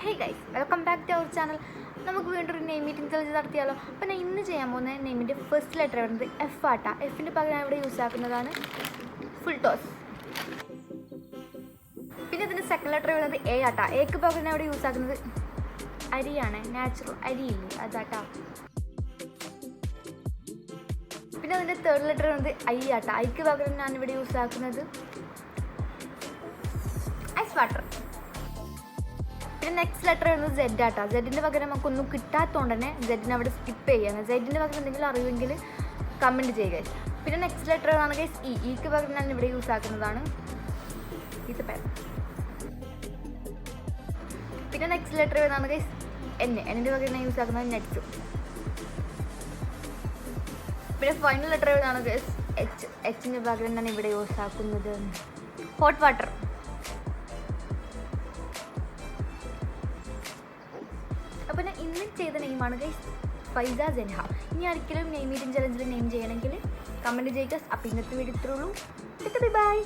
Hey guys, welcome back to our channel. നമുക്ക് വീണ്ടും ഒരു നെയിം മീറ്റിംഗ് ചലഞ്ച് നടത്തിയാലോ. അപ്പോൾ ഞാൻ ഇന്ന് ചെയ്യാൻ പോകുന്ന നെയിമിൻ്റെ ഫസ്റ്റ് ലെറ്റർ വരുന്നത് എഫ് ആട്ടാ. എഫിൻ്റെ പകരം ഇവിടെ യൂസ് ആക്കുന്നതാണ് ഫുൾ ടോസ്. പിന്നെ ഇതിൻ്റെ സെക്കൻഡ് ലെറ്റർ വരുന്നത് എ ആട്ടാ. എക്ക് പകരം ഇവിടെ യൂസ് ആക്കുന്നത് അരിയാണ്, നാച്ചുറൽ അരിയില്ലേ അതാട്ടാ. പിന്നെ അതിൻ്റെ തേർഡ് ലെറ്റർ വരുന്നത് ഐ ആട്ടാ. ഐക്ക് പകരം ഞാനിവിടെ യൂസ് ആക്കുന്നത് ഐസ് വാട്ടർ. പിന്നെ നെക്സ്റ്റ് ലെറ്റർ വരുന്നത് സെഡ് ആട്ടാ. സെഡിൻ്റെ പകരം നമുക്കൊന്നും കിട്ടാത്തതുകൊണ്ട് തന്നെ സെഡിനെ അവിടെ സ്കിപ്പ് ചെയ്യാണ്. സെഡിൻ്റെ പകരം എന്തെങ്കിലും അറിയുമെങ്കിൽ കമൻറ്റ് ചെയ്യുക. പിന്നെ നെക്സ്റ്റ് ലെറ്റർ ആണ് ഗൈസ് ഇ. ഇക്ക് പകരം ഞാൻ ഇവിടെ യൂസ് ആക്കുന്നതാണ് ഇത് പേർ. പിന്നെ നെക്സ്റ്റ് ലെറ്റർ വരുന്നതാണ് ഗൈസ് എന്നിൻ്റെ പകരം ഞാൻ യൂസ് ആക്കുന്നത് നെറ്റ്സ്. പിന്നെ ഫൈനൽ ലെറ്റർ വരുന്നതാണ് ഗൈസ് എച്ച്. എച്ചിൻ്റെ പകരം ഞാൻ ഇവിടെ യൂസ് ആക്കുന്നത് ഹോട്ട് വാട്ടർ. അപ്പോൾ ഞാൻ ഇന്ന് ചെയ്ത നെയിമാണ് ഗൈസ് ഫൈസ ജൻഹ. ഇനി ഒരിക്കലും നെയിം മീറ്റിംഗ് ചലഞ്ചിൽ നെയിം ചെയ്യണമെങ്കിൽ കമൻറ്റ് ചെയ്യുക. അപ്പോൾ ഇന്നത്തെ വീഡിയോ ഇത്രയുള്ളൂ. ബൈ.